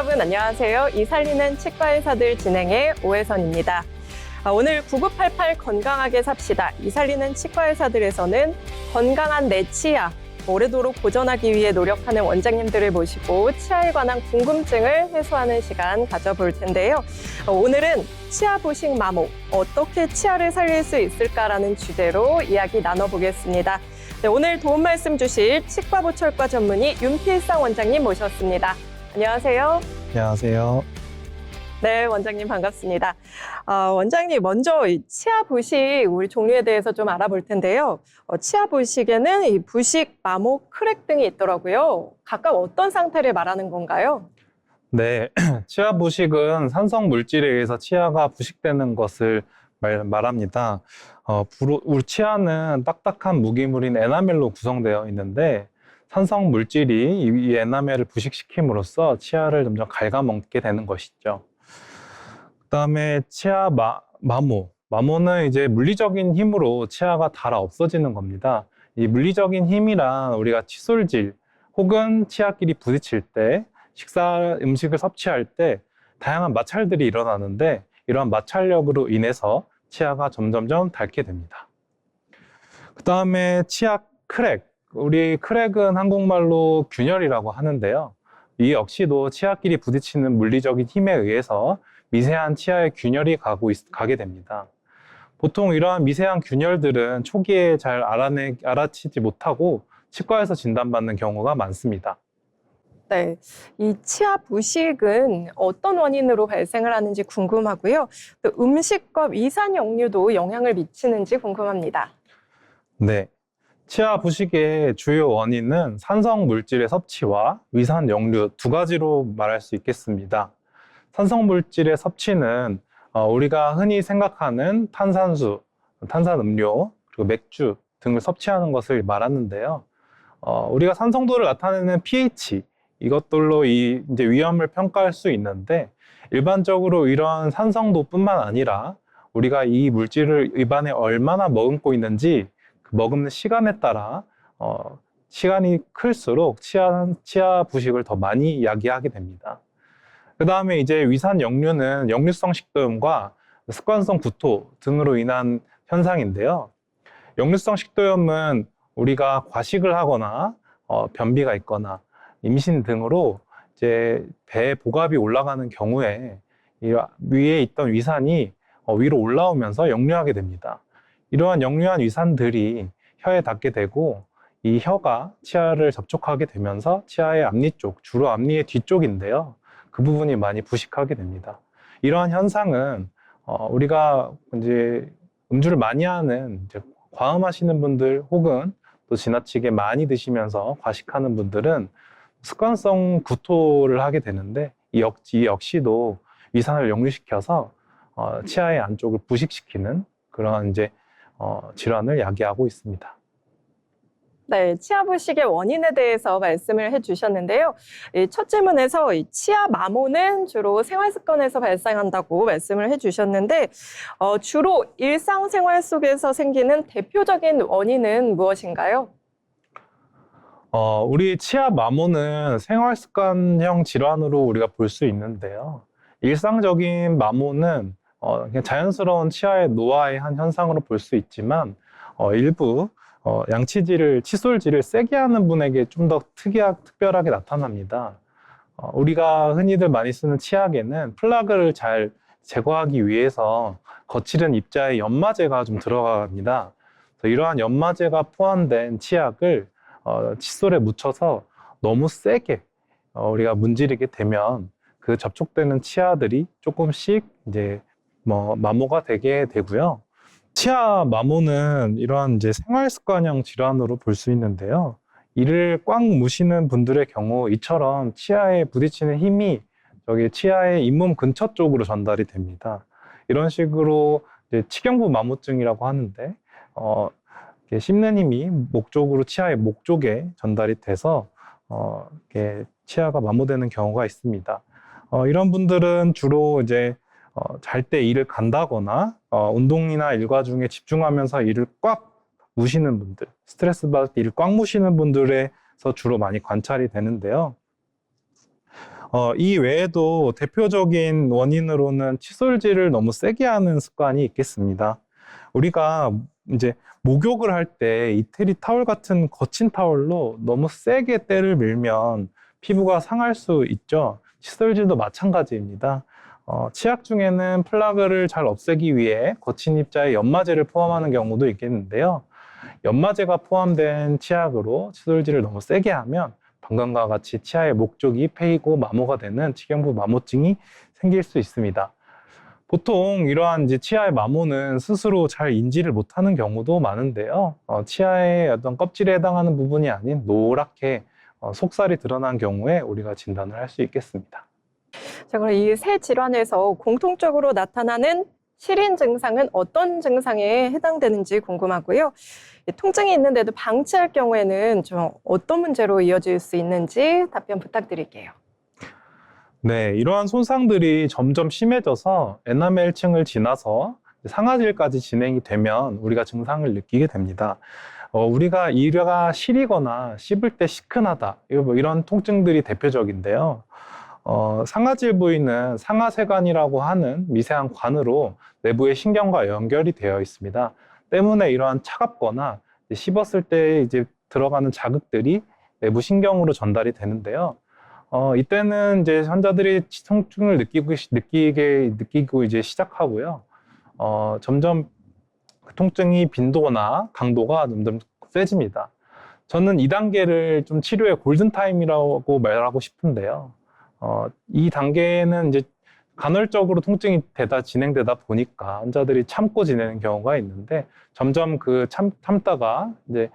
여러분 안녕하세요. 이살리는 치과의사들 진행의 오혜선입니다. 오늘 9988 건강하게 삽시다. 이살리는 치과의사들에서는 건강한 내 치아, 오래도록 보존하기 위해 노력하는 원장님들을 모시고 치아에 관한 궁금증을 해소하는 시간 가져볼 텐데요. 오늘은 치아 부식 마모, 어떻게 치아를 살릴 수 있을까라는 주제로 이야기 나눠보겠습니다. 네, 오늘 도움 말씀 주실 치과보철과 전문의 윤필상 원장님 모셨습니다. 안녕하세요. 안녕하세요. 네, 원장님 반갑습니다. 원장님 먼저 이 치아 부식 우리 종류에 대해서 좀 알아볼 텐데요. 치아 부식에는 이 부식, 마모, 크랙 등이 있더라고요. 각각 어떤 상태를 말하는 건가요? 네, 치아 부식은 산성 물질에 의해서 치아가 부식되는 것을 말합니다. 우리 치아는 딱딱한 무기물인 에나멜로 구성되어 있는데 산성 물질이 이 에나멜을 부식시킴으로써 치아를 점점 갉아먹게 되는 것이죠. 그다음에 치아 마모. 마모는 이제 물리적인 힘으로 치아가 닳아 없어지는 겁니다. 이 물리적인 힘이란 우리가 칫솔질 혹은 치아끼리 부딪힐 때, 음식을 섭취할 때 다양한 마찰들이 일어나는데 이러한 마찰력으로 인해서 치아가 점점점 닳게 됩니다. 그다음에 치아 크랙. 우리 크랙은 한국말로 균열이라고 하는데요. 이 역시도 치아끼리 부딪히는 물리적인 힘에 의해서 미세한 치아의 균열이 가게 됩니다. 보통 이러한 미세한 균열들은 초기에 잘 알아채지 못하고 치과에서 진단받는 경우가 많습니다. 네, 이 치아 부식은 어떤 원인으로 발생을 하는지 궁금하고요. 또 음식과 위산 역류도 영향을 미치는지 궁금합니다. 네, 치아 부식의 주요 원인은 산성 물질의 섭취와 위산 역류 두 가지로 말할 수 있겠습니다. 산성 물질의 섭취는 우리가 흔히 생각하는 탄산수, 탄산음료, 그리고 맥주 등을 섭취하는 것을 말하는데요. 우리가 산성도를 나타내는 pH, 이것들로 이제 위험을 평가할 수 있는데 일반적으로 이러한 산성도뿐만 아니라 우리가 이 물질을 입안에 얼마나 머금고 있는지 그 머금는 시간에 따라 시간이 클수록 치아 부식을 더 많이 야기하게 됩니다. 그 다음에 이제 위산 역류는 역류성 식도염과 습관성 구토 등으로 인한 현상인데요. 역류성 식도염은 우리가 과식을 하거나 변비가 있거나 임신 등으로 이제 배에 복압이 올라가는 경우에 이 위에 있던 위산이 위로 올라오면서 역류하게 됩니다. 이러한 역류한 위산들이 혀에 닿게 되고 이 혀가 치아를 접촉하게 되면서 치아의 앞니 쪽, 주로 앞니의 뒤쪽인데요. 그 부분이 많이 부식하게 됩니다. 이러한 현상은 우리가 이제 음주를 많이 하는 이제 과음하시는 분들 혹은 또 지나치게 많이 드시면서 과식하는 분들은 습관성 구토를 하게 되는데 이 역시도 위산을 역류시켜서 치아의 안쪽을 부식시키는 그런 이제 질환을 야기하고 있습니다. 네, 치아 부식의 원인에 대해서 말씀을 해주셨는데요. 첫 질문에서 이 치아 마모는 주로 생활 습관에서 발생한다고 말씀을 해주셨는데 주로 일상생활 속에서 생기는 대표적인 원인은 무엇인가요? 우리 치아 마모는 생활 습관형 질환으로 우리가 볼 수 있는데요. 일상적인 마모는 그냥 자연스러운 치아의 노화의 한 현상으로 볼 수 있지만 일부 칫솔질을 세게 하는 분에게 좀 더 특별하게 나타납니다. 우리가 흔히들 많이 쓰는 치약에는 플라그를 잘 제거하기 위해서 거칠은 입자의 연마제가 좀 들어갑니다. 이러한 연마제가 포함된 치약을 칫솔에 묻혀서 너무 세게 우리가 문지르게 되면 그 접촉되는 치아들이 조금씩 이제 마모가 되게 되고요. 치아 마모는 이러한 이제 생활 습관형 질환으로 볼 수 있는데요. 이를 꽉 무시는 분들의 경우 이처럼 치아에 부딪히는 힘이 저기 치아의 잇몸 근처 쪽으로 전달이 됩니다. 이런 식으로 이제 치경부 마모증이라고 하는데 씹는 힘이 치아의 목 쪽에 전달이 돼서 이렇게 치아가 마모되는 경우가 있습니다. 이런 분들은 주로 이제 잘 때 이를 간다거나 운동이나 일과 중에 집중하면서 이를 꽉 무시는 분들, 스트레스 받을 때 이를 꽉 무시는 분들에서 주로 많이 관찰이 되는데요. 이 외에도 대표적인 원인으로는 칫솔질을 너무 세게 하는 습관이 있겠습니다. 우리가 이제 목욕을 할 때 이태리 타월 같은 거친 타월로 너무 세게 때를 밀면 피부가 상할 수 있죠. 칫솔질도 마찬가지입니다. 치약 중에는 플라그를 잘 없애기 위해 거친 입자에 연마제를 포함하는 경우도 있겠는데요. 연마제가 포함된 치약으로 칫솔질을 너무 세게 하면 방금과 같이 치아의 목쪽이 패이고 마모가 되는 치경부 마모증이 생길 수 있습니다. 보통 이러한 이제 치아의 마모는 스스로 잘 인지를 못하는 경우도 많은데요. 치아의 어떤 껍질에 해당하는 부분이 아닌 노랗게 속살이 드러난 경우에 우리가 진단을 할 수 있겠습니다. 자, 그럼 이 새 질환에서 공통적으로 나타나는 시린 증상은 어떤 증상에 해당되는지 궁금하고요. 통증이 있는데도 방치할 경우에는 좀 어떤 문제로 이어질 수 있는지 답변 부탁드릴게요. 네, 이러한 손상들이 점점 심해져서 에나멜층을 지나서 상아질까지 진행이 되면 우리가 증상을 느끼게 됩니다. 우리가 이가 시리거나 씹을 때 시큰하다, 이런 통증들이 대표적인데요. 상아질 부위는 상아세관이라고 하는 미세한 관으로 내부의 신경과 연결이 되어 있습니다. 때문에 이러한 차갑거나 씹었을 때 이제 들어가는 자극들이 내부 신경으로 전달이 되는데요. 이때는 이제 환자들이 통증을 느끼고 이제 시작하고요. 점점 통증이 빈도나 강도가 점점 세집니다. 저는 2단계를 좀 치료의 골든타임이라고 말하고 싶은데요. 이 단계는 이제 간헐적으로 통증이 진행되다 보니까 환자들이 참고 지내는 경우가 있는데 점점 그 참다가 이제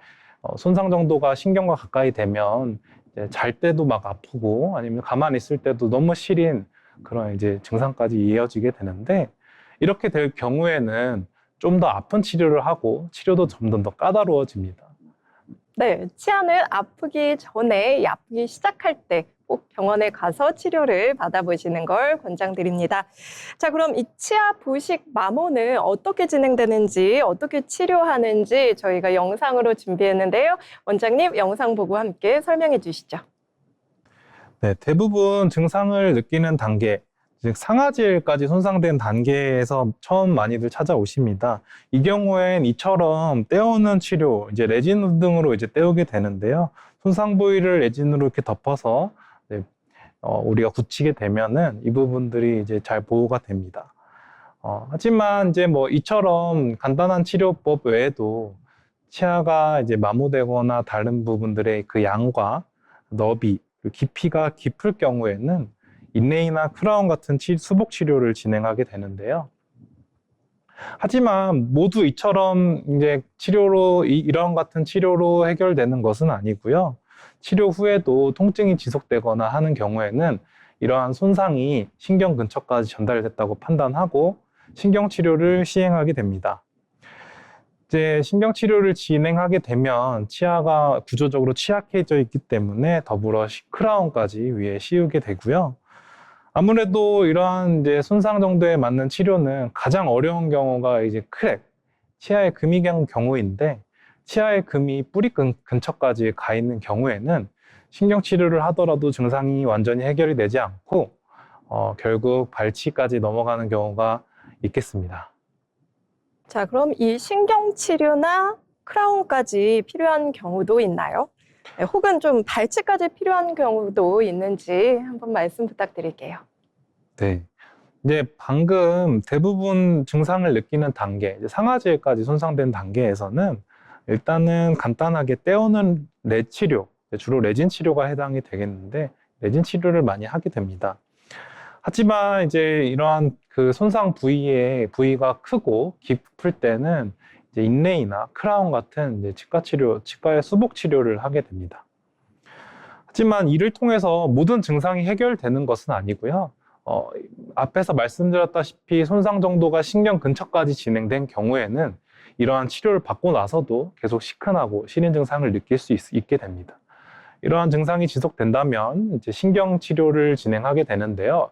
손상 정도가 신경과 가까이 되면 이제 잘 때도 막 아프고 아니면 가만히 있을 때도 너무 시린 그런 이제 증상까지 이어지게 되는데 이렇게 될 경우에는 좀 더 아픈 치료를 하고 치료도 점점 더 까다로워집니다. 네, 치아는 아프기 전에 아프기 시작할 때 꼭 병원에 가서 치료를 받아보시는 걸 권장드립니다. 자, 그럼 이 치아 부식 마모는 어떻게 진행되는지, 어떻게 치료하는지 저희가 영상으로 준비했는데요. 원장님, 영상 보고 함께 설명해 주시죠. 네, 대부분 증상을 느끼는 단계, 즉 상아질까지 손상된 단계에서 처음 많이들 찾아오십니다. 이 경우엔 이처럼 떼우는 치료, 이제 레진 등으로 이제 떼우게 되는데요. 손상 부위를 레진으로 이렇게 덮어서 우리가 굳히게 되면은 이 부분들이 이제 잘 보호가 됩니다. 하지만 이제 뭐 이처럼 간단한 치료법 외에도 치아가 이제 마모되거나 다른 부분들의 그 양과 너비, 깊이가 깊을 경우에는 인레이나 크라운 같은 수복 치료를 진행하게 되는데요. 하지만 모두 이처럼 이제 이런 같은 치료로 해결되는 것은 아니고요. 치료 후에도 통증이 지속되거나 하는 경우에는 이러한 손상이 신경 근처까지 전달됐다고 판단하고 신경 치료를 시행하게 됩니다. 이제 신경 치료를 진행하게 되면 치아가 구조적으로 취약해져 있기 때문에 더불어 크라운까지 위에 씌우게 되고요. 아무래도 이러한 이제 손상 정도에 맞는 치료는 가장 어려운 경우가 이제 크랙, 치아의 금이 간 경우인데 치아의 금이 뿌리 근처까지 가 있는 경우에는 신경 치료를 하더라도 증상이 완전히 해결이 되지 않고 결국 발치까지 넘어가는 경우가 있겠습니다. 자, 그럼 이 신경 치료나 크라운까지 필요한 경우도 있나요? 네, 혹은 좀 발치까지 필요한 경우도 있는지 한번 말씀 부탁드릴게요. 네. 이제 방금 대부분 증상을 느끼는 단계, 이제 상아질까지 손상된 단계에서는 일단은 간단하게 떼우는 치료, 주로 레진 치료가 해당이 되겠는데 레진 치료를 많이 하게 됩니다. 하지만 이제 이러한 그 손상 부위가 크고 깊을 때는 이제 인레이나 크라운 같은 이제 치과의 수복 치료를 하게 됩니다. 하지만 이를 통해서 모든 증상이 해결되는 것은 아니고요. 앞에서 말씀드렸다시피 손상 정도가 신경 근처까지 진행된 경우에는 이러한 치료를 받고 나서도 계속 시큰하고 시린 증상을 느낄 수 있게 됩니다. 이러한 증상이 지속된다면 이제 신경 치료를 진행하게 되는데요.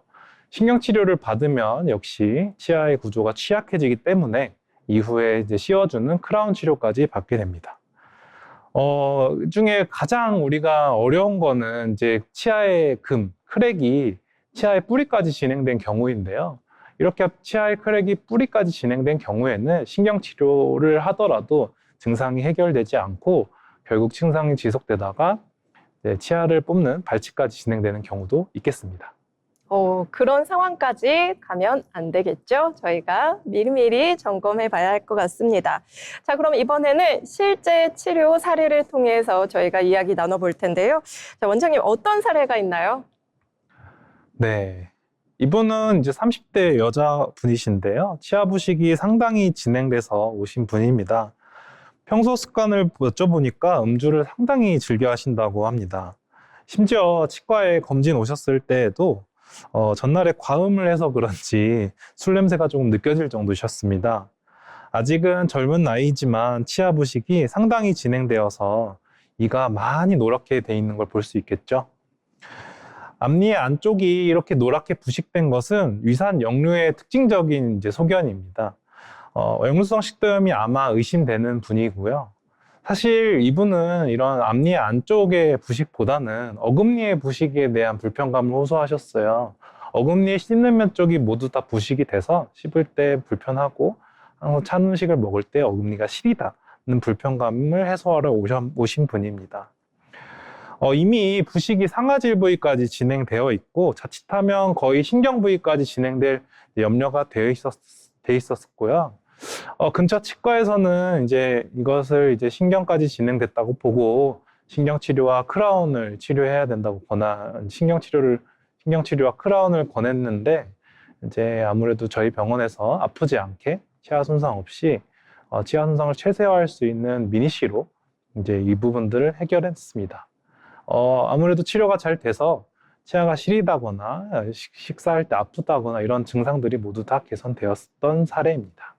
신경 치료를 받으면 역시 치아의 구조가 취약해지기 때문에 이후에 이제 씌워주는 크라운 치료까지 받게 됩니다. 중에 가장 우리가 어려운 거는 이제 치아의 크랙이 치아의 뿌리까지 진행된 경우인데요. 이렇게 치아의 크랙이 뿌리까지 진행된 경우에는 신경치료를 하더라도 증상이 해결되지 않고 결국 증상이 지속되다가 치아를 뽑는 발치까지 진행되는 경우도 있겠습니다. 그런 상황까지 가면 안 되겠죠? 저희가 미리미리 점검해 봐야 할 것 같습니다. 자, 그럼 이번에는 실제 치료 사례를 통해서 저희가 이야기 나눠볼 텐데요. 자, 원장님 어떤 사례가 있나요? 네. 이분은 이제 30대 여자분이신데요. 치아 부식이 상당히 진행돼서 오신 분입니다. 평소 습관을 여쭤보니까 음주를 상당히 즐겨 하신다고 합니다. 심지어 치과에 검진 오셨을 때에도 전날에 과음을 해서 그런지 술 냄새가 조금 느껴질 정도셨습니다. 아직은 젊은 나이지만 치아 부식이 상당히 진행되어서 이가 많이 노랗게 돼 있는 걸 볼 수 있겠죠. 앞니 안쪽이 이렇게 노랗게 부식된 것은 위산 역류의 특징적인 소견입니다. 역류성 식도염이 아마 의심되는 분이고요. 사실 이분은 이런 앞니 안쪽의 부식보다는 어금니의 부식에 대한 불편감을 호소하셨어요. 어금니의 씹는 면 쪽이 모두 다 부식이 돼서 씹을 때 불편하고 찬 음식을 먹을 때 어금니가 시리다는 불편감을 해소하러 오신 분입니다. 이미 부식이 상아질 부위까지 진행되어 있고 자칫하면 거의 신경 부위까지 진행될 염려가 되어 있었고요. 근처 치과에서는 이것을 신경까지 진행됐다고 보고 신경치료와 크라운을 치료해야 된다고 신경치료와 크라운을 권했는데 아무래도 저희 병원에서 아프지 않게 치아 손상 없이 치아 손상을 최소화할 수 있는 미니시로 이 부분들을 해결했습니다. 아무래도 치료가 잘 돼서 치아가 시리다거나 식사할 때 아프다거나 이런 증상들이 모두 다 개선되었던 사례입니다.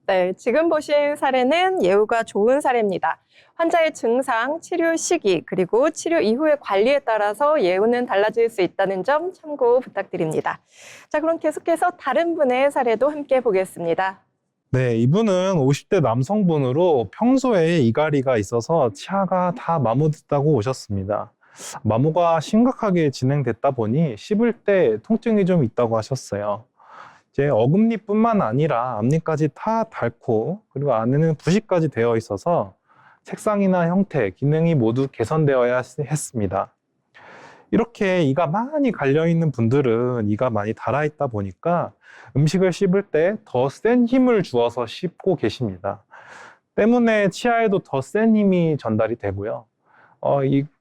네, 지금 보신 사례는 예후가 좋은 사례입니다. 환자의 증상, 치료 시기, 그리고 치료 이후의 관리에 따라서 예후는 달라질 수 있다는 점 참고 부탁드립니다. 자, 그럼 계속해서 다른 분의 사례도 함께 보겠습니다. 네, 이분은 50대 남성분으로 평소에 이갈이가 있어서 치아가 다 마모됐다고 오셨습니다. 마모가 심각하게 진행됐다 보니 씹을 때 통증이 좀 있다고 하셨어요. 어금니뿐만 아니라 앞니까지 다 닳고 그리고 안에는 부식까지 되어 있어서 색상이나 형태, 기능이 모두 개선되어야 했습니다. 이렇게 이가 많이 갈려있는 분들은 이가 많이 닳아있다 보니까 음식을 씹을 때 더 센 힘을 주어서 씹고 계십니다. 때문에 치아에도 더 센 힘이 전달이 되고요.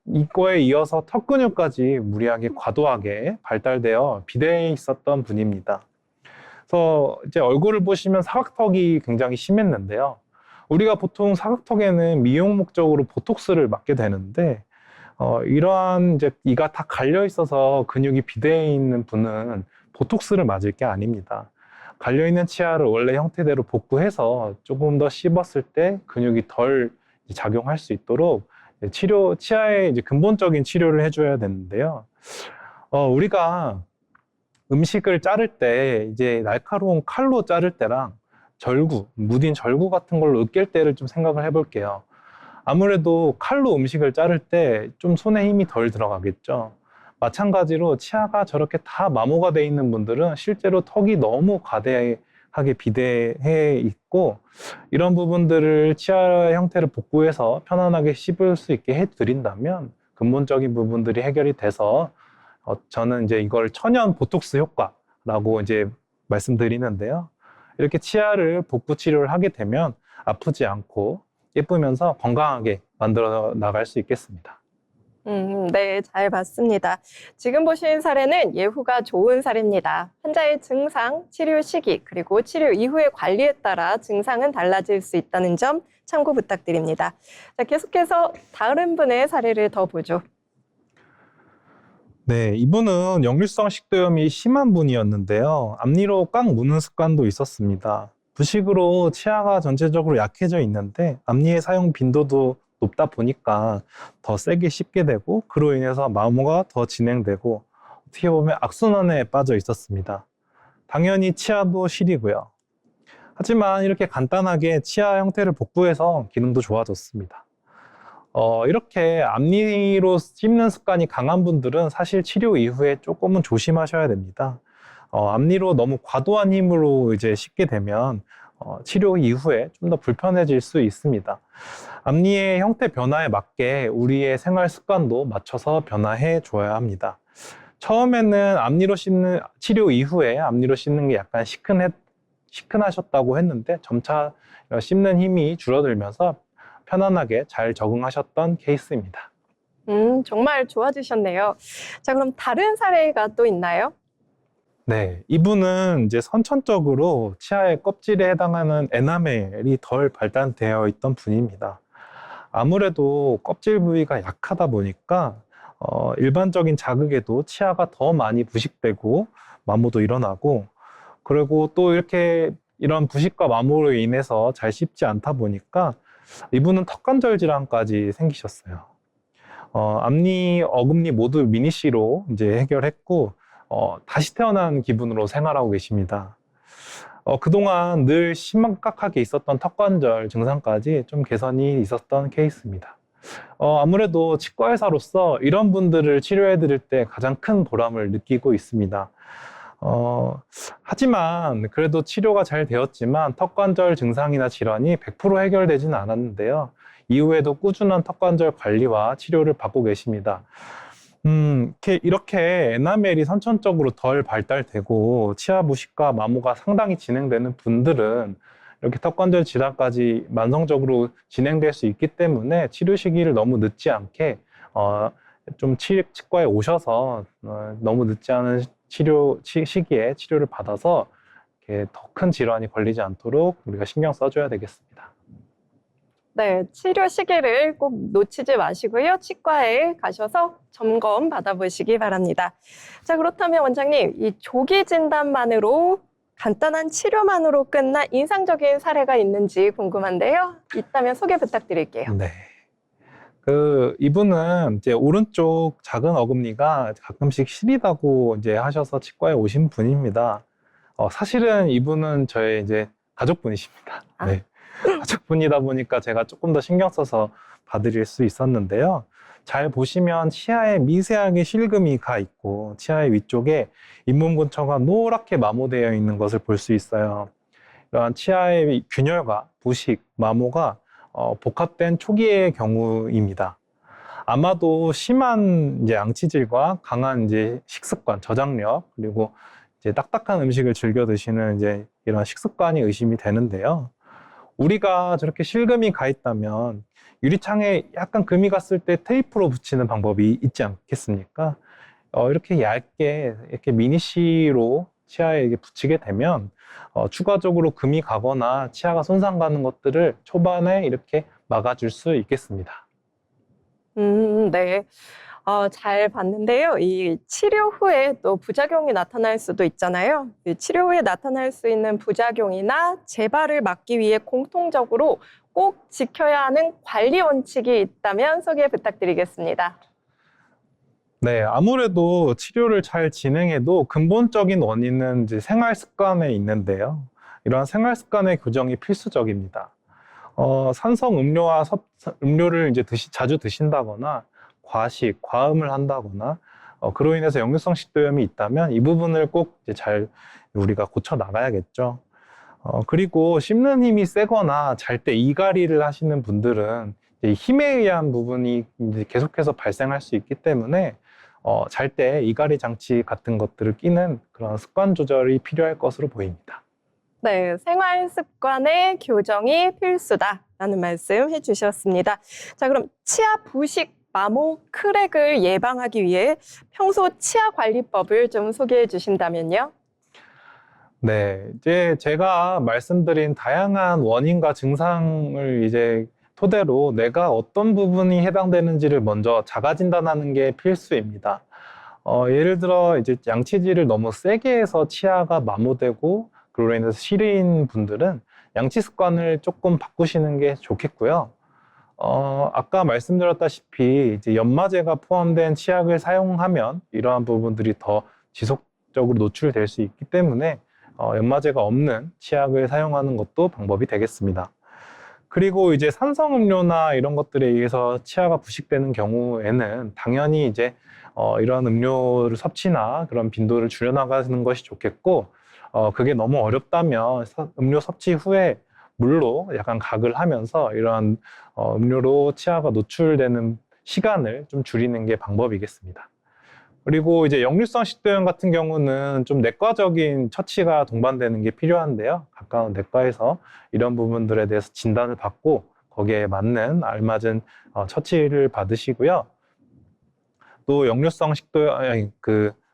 이거에 이어서 턱 근육까지 무리하게 과도하게 발달되어 비대해 있었던 분입니다. 그래서 얼굴을 보시면 사각턱이 굉장히 심했는데요. 우리가 보통 사각턱에는 미용 목적으로 보톡스를 맞게 되는데 이러한 이가 다 갈려 있어서 근육이 비대해 있는 분은 보톡스를 맞을 게 아닙니다. 갈려 있는 치아를 원래 형태대로 복구해서 조금 더 씹었을 때 근육이 덜 작용할 수 있도록 치아의 근본적인 치료를 해줘야 되는데요. 우리가 음식을 자를 때 날카로운 칼로 자를 때랑 무딘 절구 같은 걸로 으깰 때를 좀 생각을 해볼게요. 아무래도 칼로 음식을 자를 때 좀 손에 힘이 덜 들어가겠죠. 마찬가지로 치아가 저렇게 다 마모가 돼 있는 분들은 실제로 턱이 너무 과대하게 비대해 있고 이런 부분들을 치아 형태를 복구해서 편안하게 씹을 수 있게 해드린다면 근본적인 부분들이 해결이 돼서 저는 이걸 천연 보톡스 효과라고 말씀드리는데요. 이렇게 치아를 복구 치료를 하게 되면 아프지 않고 예쁘면서 건강하게 만들어 나갈 수 있겠습니다. 네, 잘 봤습니다. 지금 보신 사례는 예후가 좋은 사례입니다. 환자의 증상, 치료 시기, 그리고 치료 이후의 관리에 따라 증상은 달라질 수 있다는 점 참고 부탁드립니다. 자, 계속해서 다른 분의 사례를 더 보죠. 네, 이분은 역류성 식도염이 심한 분이었는데요. 앞니로 꽉 무는 습관도 있었습니다. 부식으로 치아가 전체적으로 약해져 있는데 앞니의 사용 빈도도 높다 보니까 더 세게 씹게 되고 그로 인해서 마모가 더 진행되고 어떻게 보면 악순환에 빠져 있었습니다. 당연히 치아도 시리고요. 하지만 이렇게 간단하게 치아 형태를 복구해서 기능도 좋아졌습니다. 이렇게 앞니로 씹는 습관이 강한 분들은 사실 치료 이후에 조금은 조심하셔야 됩니다. 앞니로 너무 과도한 힘으로 이제 씹게 되면 치료 이후에 좀 더 불편해질 수 있습니다. 앞니의 형태 변화에 맞게 우리의 생활 습관도 맞춰서 변화해 줘야 합니다. 처음에는 앞니로 씹는 치료 이후에 앞니로 씹는 게 약간 시큰하셨다고 했는데 점차 씹는 힘이 줄어들면서 편안하게 잘 적응하셨던 케이스입니다. 정말 좋아지셨네요. 자, 그럼 다른 사례가 또 있나요? 네, 이분은 이제 선천적으로 치아의 껍질에 해당하는 에나멜이 덜 발달되어 있던 분입니다. 아무래도 껍질 부위가 약하다 보니까 일반적인 자극에도 치아가 더 많이 부식되고 마모도 일어나고, 그리고 또 이렇게 이런 부식과 마모로 인해서 잘 씹지 않다 보니까 이분은 턱관절 질환까지 생기셨어요. 앞니, 어금니 모두 미니C로 이제 해결했고, 다시 태어난 기분으로 생활하고 계십니다. 그동안 늘 심각하게 있었던 턱관절 증상까지 좀 개선이 있었던 케이스입니다. 아무래도 치과 의사로서 이런 분들을 치료해 드릴 때 가장 큰 보람을 느끼고 있습니다. 하지만 그래도 치료가 잘 되었지만 턱관절 증상이나 질환이 100% 해결되지는 않았는데요. 이후에도 꾸준한 턱관절 관리와 치료를 받고 계십니다. 이렇게 에나멜이 선천적으로 덜 발달되고 치아 부식과 마모가 상당히 진행되는 분들은 이렇게 턱관절 질환까지 만성적으로 진행될 수 있기 때문에 치료 시기를 너무 늦지 않게 좀 치과에 오셔서 너무 늦지 않은 시기에 치료를 받아서 더 큰 질환이 걸리지 않도록 우리가 신경 써줘야 되겠습니다. 네, 치료 시기를 꼭 놓치지 마시고요. 치과에 가셔서 점검 받아보시기 바랍니다. 자, 그렇다면 원장님, 이 조기 진단만으로 간단한 치료만으로 끝난 인상적인 사례가 있는지 궁금한데요. 있다면 소개 부탁드릴게요. 네. 이분은 이제 오른쪽 작은 어금니가 가끔씩 시리다고 이제 하셔서 치과에 오신 분입니다. 사실은 이분은 저의 이제 가족분이십니다. 네. 가족분이다 보니까 제가 조금 더 신경 써서 봐드릴 수 있었는데요. 잘 보시면 치아에 미세하게 실금이 가 있고 치아의 위쪽에 잇몸 근처가 노랗게 마모되어 있는 것을 볼 수 있어요. 이러한 치아의 균열과 부식, 마모가 복합된 초기의 경우입니다. 아마도 심한 이제 양치질과 강한 이제 식습관, 저장력, 그리고 이제 딱딱한 음식을 즐겨 드시는 이제 이런 식습관이 의심이 되는데요. 우리가 저렇게 실금이 가 있다면 유리창에 약간 금이 갔을 때 테이프로 붙이는 방법이 있지 않겠습니까? 이렇게 얇게 이렇게 미니C로 치아에 이렇게 붙이게 되면 추가적으로 금이 가거나 치아가 손상 가는 것들을 초반에 이렇게 막아줄 수 있겠습니다. 네. 잘 봤는데요. 이 치료 후에 또 부작용이 나타날 수도 있잖아요. 이 치료 후에 나타날 수 있는 부작용이나 재발을 막기 위해 공통적으로 꼭 지켜야 하는 관리 원칙이 있다면 소개 부탁드리겠습니다. 네, 아무래도 치료를 잘 진행해도 근본적인 원인은 이제 생활 습관에 있는데요. 이러한 생활 습관의 교정이 필수적입니다. 산성 음료를 이제 자주 드신다거나 과식, 과음을 한다거나 그로 인해서 역류성 식도염이 있다면 이 부분을 꼭 이제 잘 우리가 고쳐 나가야겠죠. 그리고 씹는 힘이 세거나 잘 때 이갈이를 하시는 분들은 이제 힘에 의한 부분이 이제 계속해서 발생할 수 있기 때문에 잘 때 이갈이 장치 같은 것들을 끼는 그런 습관 조절이 필요할 것으로 보입니다. 네, 생활 습관의 교정이 필수다라는 말씀 해주셨습니다. 자, 그럼 치아 부식, 마모, 크랙을 예방하기 위해 평소 치아 관리법을 좀 소개해 주신다면요. 네, 이제 제가 말씀드린 다양한 원인과 증상을 이제 토대로 내가 어떤 부분이 해당되는지를 먼저 자가 진단하는 게 필수입니다. 예를 들어 이제 양치질을 너무 세게 해서 치아가 마모되고 그로 인해서 시린 분들은 양치 습관을 조금 바꾸시는 게 좋겠고요. 아까 말씀드렸다시피 이제 연마제가 포함된 치약을 사용하면 이러한 부분들이 더 지속적으로 노출될 수 있기 때문에 연마제가 없는 치약을 사용하는 것도 방법이 되겠습니다. 그리고 이제 산성음료나 이런 것들에 의해서 치아가 부식되는 경우에는 당연히 이제 이런 음료를 섭취나 그런 빈도를 줄여나가는 것이 좋겠고, 그게 너무 어렵다면 음료 섭취 후에 물로 약간 각을 하면서 이러한 음료로 치아가 노출되는 시간을 좀 줄이는 게 방법이겠습니다. 그리고 이제 역류성 식도염 같은 경우는 좀 내과적인 처치가 동반되는 게 필요한데요. 가까운 내과에서 이런 부분들에 대해서 진단을 받고 거기에 맞는 알맞은 처치를 받으시고요. 또 역류성 식도염, 아니,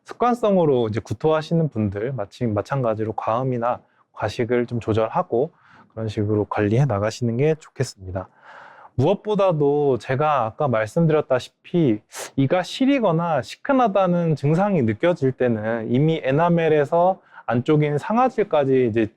습관성으로 이제 구토하시는 분들 마찬가지로 과음이나 과식을 좀 조절하고 그런 식으로 관리해 나가시는 게 좋겠습니다. 무엇보다도 제가 아까 말씀드렸다시피 이가 시리거나 시큰하다는 증상이 느껴질 때는 이미 에나멜에서 안쪽인 상아질까지 이제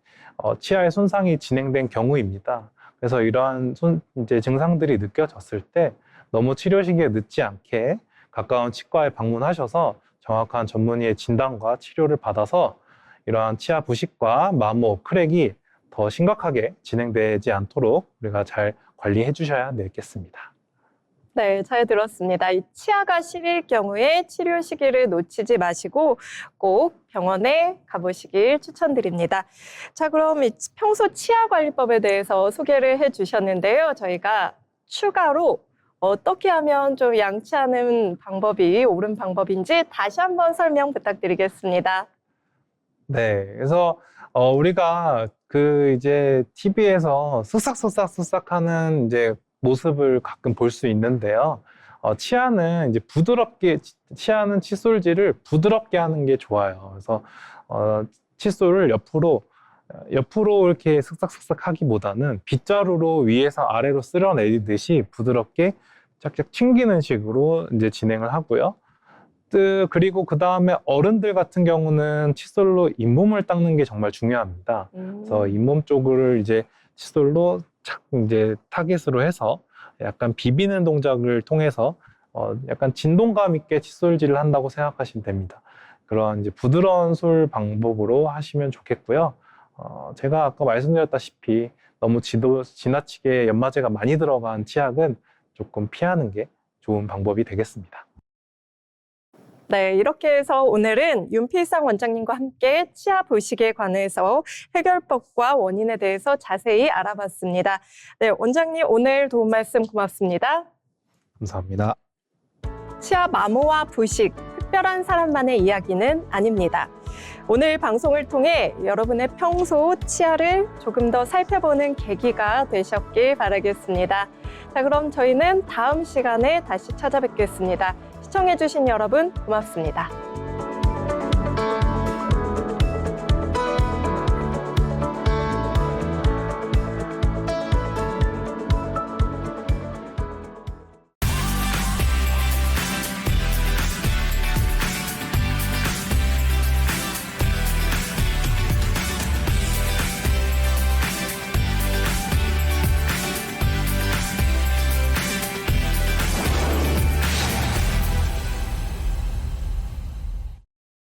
치아의 손상이 진행된 경우입니다. 그래서 이러한 이제 증상들이 느껴졌을 때 너무 치료 시기에 늦지 않게 가까운 치과에 방문하셔서 정확한 전문의의 진단과 치료를 받아서 이러한 치아 부식과 마모, 크랙이 더 심각하게 진행되지 않도록 우리가 잘 관리해 주셔야 되겠습니다. 네, 잘 들었습니다. 이 치아가 시릴 경우에 치료 시기를 놓치지 마시고 꼭 병원에 가보시길 추천드립니다. 자, 그럼 평소 치아 관리법에 대해서 소개를 해 주셨는데요. 저희가 추가로 어떻게 하면 좀 양치하는 방법이 옳은 방법인지 다시 한번 설명 부탁드리겠습니다. 네, 그래서 우리가 이제 TV에서 쓱싹쓱싹 하는 이제 모습을 가끔 볼 수 있는데요. 치아는 이제 치아는 칫솔질을 부드럽게 하는 게 좋아요. 그래서 칫솔을 옆으로 이렇게 쓱싹쓱싹 하기보다는 빗자루로 위에서 아래로 쓸어내리듯이 부드럽게 짝짝 튕기는 식으로 이제 진행을 하고요. 그리고 그 다음에 어른들 같은 경우는 칫솔로 잇몸을 닦는 게 정말 중요합니다. 그래서 잇몸 쪽을 이제 칫솔로 착 이제 타깃으로 해서 약간 비비는 동작을 통해서 약간 진동감 있게 칫솔질을 한다고 생각하시면 됩니다. 그런 이제 부드러운 솔 방법으로 하시면 좋겠고요. 제가 아까 말씀드렸다시피 너무 지나치게 연마제가 많이 들어간 치약은 조금 피하는 게 좋은 방법이 되겠습니다. 네, 이렇게 해서 오늘은 윤필상 원장님과 함께 치아 부식에 관해서 해결법과 원인에 대해서 자세히 알아봤습니다. 네, 원장님 오늘 도움 말씀 고맙습니다. 감사합니다. 치아 마모와 부식, 특별한 사람만의 이야기는 아닙니다. 오늘 방송을 통해 여러분의 평소 치아를 조금 더 살펴보는 계기가 되셨길 바라겠습니다. 자, 그럼 저희는 다음 시간에 다시 찾아뵙겠습니다. 시청해주신 여러분 고맙습니다.